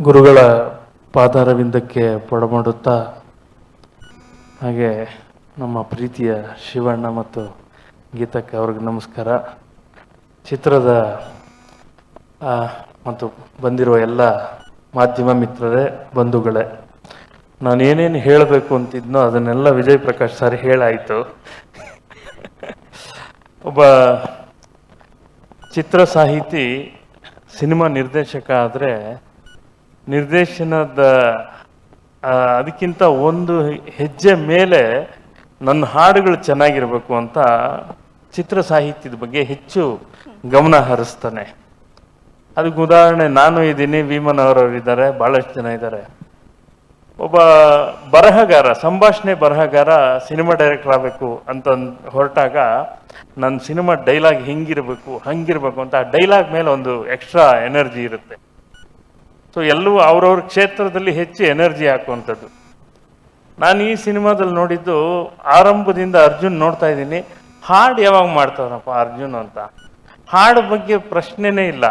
ಗುರುಗಳ ಪಾದಾರವಿಂದಕ್ಕೆ ಪೊಡಮಾಡುತ್ತಾ, ಹಾಗೆ ನಮ್ಮ ಪ್ರೀತಿಯ ಶಿವಣ್ಣ ಮತ್ತು ಗೀತಕ್ಕೆ ಅವ್ರಿಗೆ ನಮಸ್ಕಾರ. ಚಿತ್ರದ ಮತ್ತು ಬಂದಿರುವ ಎಲ್ಲ ಮಾಧ್ಯಮ ಮಿತ್ರರೇ, ಬಂಧುಗಳೇ, ನಾನು ಏನೇನು ಹೇಳಬೇಕು ಅಂತಿದ್ನೋ ಅದನ್ನೆಲ್ಲ ವಿಜಯ್ ಪ್ರಕಾಶ್ ಸರ್ ಹೇಳಾಯಿತು. ಒಬ್ಬ ಚಿತ್ರ ಸಾಹಿತಿ ಸಿನಿಮಾ ನಿರ್ದೇಶಕ ಆದರೆ ನಿರ್ದೇಶನದ ಅದಕ್ಕಿಂತ ಒಂದು ಹೆಜ್ಜೆ ಮೇಲೆ ನನ್ನ ಹಾಡುಗಳು ಚೆನ್ನಾಗಿರಬೇಕು ಅಂತ ಚಿತ್ರ ಸಾಹಿತ್ಯದ ಬಗ್ಗೆ ಹೆಚ್ಚು ಗಮನ ಹರಿಸ್ತಾನೆ. ಅದಕ್ಕೆ ಉದಾಹರಣೆ ನಾನು ಇದ್ದೀನಿ, ವಿಮನ್ ಅವರವರಿದ್ದಾರೆ, ಭಾಳಷ್ಟು ಜನ ಇದ್ದಾರೆ. ಒಬ್ಬ ಬರಹಗಾರ, ಸಂಭಾಷಣೆ ಬರಹಗಾರ ಸಿನಿಮಾ ಡೈರೆಕ್ಟರ್ ಆಗಬೇಕು ಅಂತ ಹೊರಟಾಗ ನನ್ನ ಸಿನಿಮಾ ಡೈಲಾಗ್ ಹಿಂಗಿರಬೇಕು ಹಂಗಿರಬೇಕು ಅಂತ ಆ ಡೈಲಾಗ್ ಮೇಲೆ ಒಂದು ಎಕ್ಸ್ಟ್ರಾ ಎನರ್ಜಿ ಇರುತ್ತೆ. ಸೊ ಎಲ್ಲವೂ ಅವ್ರವ್ರ ಕ್ಷೇತ್ರದಲ್ಲಿ ಹೆಚ್ಚು ಎನರ್ಜಿ ಹಾಕುವಂಥದ್ದು. ನಾನು ಈ ಸಿನಿಮಾದಲ್ಲಿ ನೋಡಿದ್ದು ಆರಂಭದಿಂದ ಅರ್ಜುನ್ ನೋಡ್ತಾ ಇದ್ದೀನಿ, ಹಾಡು ಯಾವಾಗ ಮಾಡ್ತಾರಪ್ಪ ಅರ್ಜುನ್ ಅಂತ. ಹಾಡು ಬಗ್ಗೆ ಪ್ರಶ್ನೆನೇ ಇಲ್ಲ.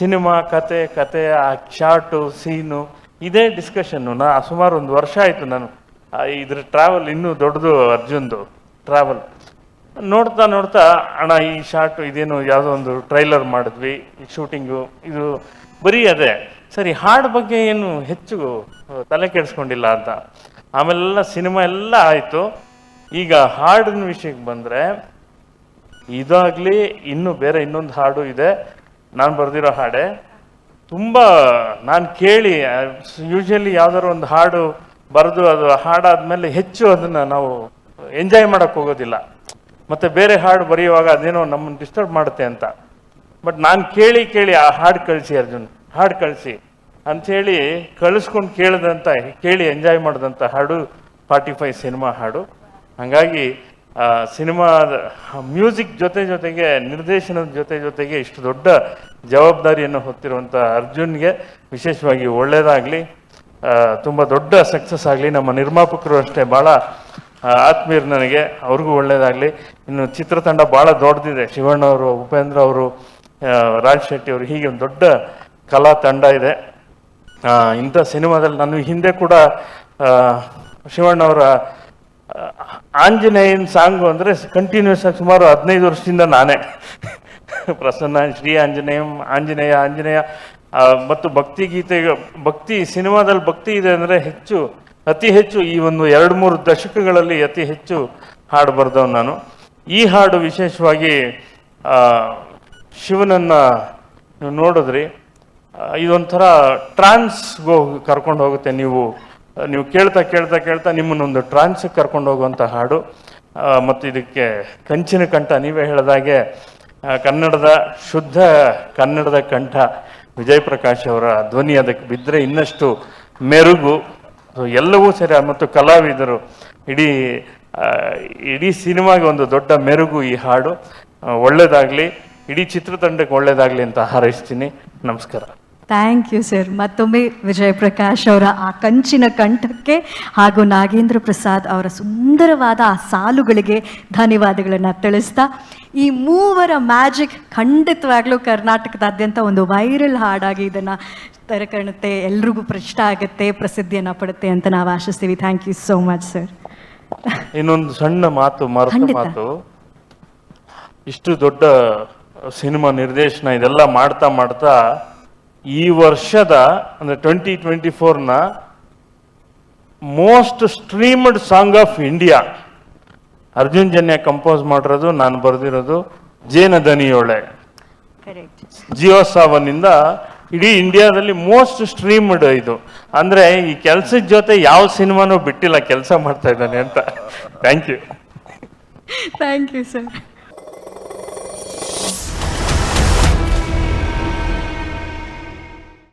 ಸಿನಿಮಾ ಕತೆ ಆ ಶಾರ್ಟು ಸೀನು ಇದೇ ಡಿಸ್ಕಷನ್ನು. ಸುಮಾರು ಒಂದು ವರ್ಷ ಆಯಿತು ನಾನು ಇದ್ರ ಟ್ರಾವೆಲ್ ಇನ್ನೂ ದೊಡ್ಡದು ಅರ್ಜುನ್ದು ಟ್ರಾವೆಲ್ ನೋಡ್ತಾ ಅಣ್ಣ ಈ ಶಾರ್ಟು ಇದೇನು ಯಾವುದೋ ಒಂದು ಟ್ರೈಲರ್ ಮಾಡಿದ್ವಿ, ಈ ಶೂಟಿಂಗು ಇದು ಬರೀ ಅದೇ ಸರಿ, ಹಾಡು ಬಗ್ಗೆ ಏನು ಹೆಚ್ಚು ತಲೆ ಕೆಡಿಸ್ಕೊಂಡಿಲ್ಲ ಅಂತ. ಆಮೇಲೆಲ್ಲ ಸಿನಿಮಾ ಎಲ್ಲ ಆಯಿತು. ಈಗ ಹಾಡಿನ ವಿಷಯಕ್ಕೆ ಬಂದರೆ ಇದಾಗಲಿ ಇನ್ನೂ ಬೇರೆ ಇನ್ನೊಂದು ಹಾಡು ಇದೆ, ನಾನು ಬರೆದಿರೋ ಹಾಡೆ. ತುಂಬ ನಾನು ಕೇಳಿ ಯೂಶ್ವಲಿ ಯಾವ್ದಾದ್ರು ಒಂದು ಹಾಡು ಬರೆದು ಅದು ಹಾಡಾದ್ಮೇಲೆ ಹೆಚ್ಚು ಅದನ್ನು ನಾವು ಎಂಜಾಯ್ ಮಾಡೋಕ್ಕೆ ಹೋಗೋದಿಲ್ಲ. ಮತ್ತು ಬೇರೆ ಹಾಡು ಬರೆಯುವಾಗ ಅದೇನೋ ನಮ್ಮನ್ನು ಡಿಸ್ಟರ್ಬ್ ಮಾಡುತ್ತೆ ಅಂತ. ಬಟ್ ನಾನು ಕೇಳಿ ಆ ಹಾಡು ಕಳಿಸಿ ಅರ್ಜುನ್, ಹಾಡು ಕಳಿಸಿ ಅಂಥೇಳಿ ಕಳಿಸ್ಕೊಂಡು ಕೇಳಿ ಎಂಜಾಯ್ ಮಾಡಿದಂಥ ಹಾಡು 45 ಸಿನಿಮಾ ಹಾಡು. ಹಾಗಾಗಿ ಸಿನಿಮಾದ ಮ್ಯೂಸಿಕ್ ಜೊತೆಗೆ ನಿರ್ದೇಶನದ ಜೊತೆಗೆ ಇಷ್ಟು ದೊಡ್ಡ ಜವಾಬ್ದಾರಿಯನ್ನು ಹೊತ್ತಿರುವಂಥ ಅರ್ಜುನ್ಗೆ ವಿಶೇಷವಾಗಿ ಒಳ್ಳೆಯದಾಗಲಿ, ತುಂಬ ದೊಡ್ಡ ಸಕ್ಸಸ್ ಆಗಲಿ. ನಮ್ಮ ನಿರ್ಮಾಪಕರು ಅಷ್ಟೇ ಭಾಳ ಆತ್ಮೀಯರು ನನಗೆ, ಅವ್ರಿಗೂ ಒಳ್ಳೆಯದಾಗಲಿ. ಇನ್ನು ಚಿತ್ರತಂಡ ಭಾಳ ದೊಡ್ಡದಿದೆ. ಶಿವಣ್ಣವರು, ಉಪೇಂದ್ರ ಅವರು, ರಾಜ್ ಶೆಟ್ಟಿ ಅವರು, ಹೀಗೆ ಒಂದು ದೊಡ್ಡ ಕಲಾ ತಂಡ ಇದೆ. ಇಂಥ ಸಿನಿಮಾದಲ್ಲಿ ನಾನು ಹಿಂದೆ ಕೂಡ ಶಿವಣ್ಣವರ ಆಂಜನೇಯನ ಸಾಂಗು ಅಂದರೆ ಕಂಟಿನ್ಯೂಸ್ ಆಗಿ ಸುಮಾರು 15 ವರ್ಷದಿಂದ ನಾನೇ ಪ್ರಸನ್ನ ಶ್ರೀ ಆಂಜನೇಯ ಮತ್ತು ಭಕ್ತಿ ಸಿನಿಮಾದಲ್ಲಿ ಭಕ್ತಿ ಇದೆ ಅಂದರೆ ಅತಿ ಹೆಚ್ಚು ಈ ಒಂದು 2-3 ದಶಕಗಳಲ್ಲಿ ಅತಿ ಹೆಚ್ಚು ಹಾಡು ಬರೆದವನು ನಾನು. ಈ ಹಾಡು ವಿಶೇಷವಾಗಿ ಶಿವನನ್ನು ನೀವು ನೋಡಿದ್ರಿ, ಇದೊಂಥರ ಟ್ರಾನ್ಸ್ಗೆ ಕರ್ಕೊಂಡು ಹೋಗುತ್ತೆ. ನೀವು ಕೇಳ್ತಾ ನಿಮ್ಮನ್ನೊಂದು ಟ್ರಾನ್ಸ್ಗೆ ಕರ್ಕೊಂಡು ಹೋಗುವಂಥ ಹಾಡು. ಮತ್ತು ಇದಕ್ಕೆ ಕಂಚಿನ ಕಂಠ, ನೀವೇ ಹೇಳಿದಾಗೆ ಕನ್ನಡದ ಶುದ್ಧ ಕನ್ನಡದ ಕಂಠ ವಿಜಯ್ ಪ್ರಕಾಶ್ ಅವರ ಧ್ವನಿ ಅದಕ್ಕೆ ಬಿದ್ದರೆ ಇನ್ನಷ್ಟು ಮೆರುಗು. ಎಲ್ಲವೂ ಸರಿ. ಮತ್ತು ಕಲಾವಿದರು ಇಡೀ ಸಿನಿಮಾಗೆ ಒಂದು ದೊಡ್ಡ ಮೆರುಗು ಈ ಹಾಡು. ಒಳ್ಳೆಯದಾಗಲಿ, ಇಡೀ ಚಿತ್ರತಂಡಕ್ಕೆ ಒಳ್ಳೆಯದಾಗಲಿ ಅಂತ ಹಾರೈಸ್ತೀನಿ. ನಮಸ್ಕಾರ. Thank you sir. ಮತ್ತೊಮ್ಮೆ ವಿಜಯ್ ಪ್ರಕಾಶ್ ಅವರ ಆ ಕಂಚಿನ ಕಂಠಕ್ಕೆ ಹಾಗೂ ನಾಗೇಂದ್ರ ಪ್ರಸಾದ್ ಅವರ ಸುಂದರವಾದ ಆ ಸಾಲುಗಳಿಗೆ ಧನ್ಯವಾದಗಳನ್ನು ತಿಳಿಸ್ತಾ, ಈ ಮೂವರ ಮ್ಯಾಜಿಕ್ ಖಂಡಿತವಾಗ್ಲೂ ಕರ್ನಾಟಕದಾದ್ಯಂತ ಒಂದು ವೈರಲ್ ಹಾಡಾಗಿ ಇದನ್ನು ತೆರೆಕಾಣುತ್ತೆ, ಎಲ್ರಿಗೂ ಇಷ್ಟ ಆಗುತ್ತೆ, ಪ್ರಸಿದ್ಧಿಯನ್ನು ಪಡುತ್ತೆ ಅಂತ ನಾವು ಆಶಿಸ್ತೀವಿ. Thank you so much sir. ಇನ್ನೊಂದು ಸಣ್ಣ ಮಾತು, ಇಷ್ಟು ದೊಡ್ಡ ಸಿನಿಮಾ ನಿರ್ದೇಶನ ಇದೆಲ್ಲ ಮಾಡ್ತಾ ಈ ವರ್ಷದ ಅಂದರೆ 2024ನ most streamed song of India Arjun Janya compose ಮಾಡಿರೋದು, ನಾನು ಬರೆದಿರೋದು ಜೇನ ದನಿಯೋಳೆ. ಜಿಯೋ ಸಾವನ್ನಿಂದ ಇಡೀ ಇಂಡಿಯಾದಲ್ಲಿ ಮೋಸ್ಟ್ ಸ್ಟ್ರೀಮ್ಡ್ ಇದು. ಅಂದರೆ ಈ ಕೆಲಸದ ಜೊತೆ ಯಾವ ಸಿನಿಮಾನೂ ಬಿಟ್ಟಿಲ್ಲ, ಕೆಲಸ ಮಾಡ್ತಾ ಇದ್ದಾನೆ ಅಂತ. Thank you sir.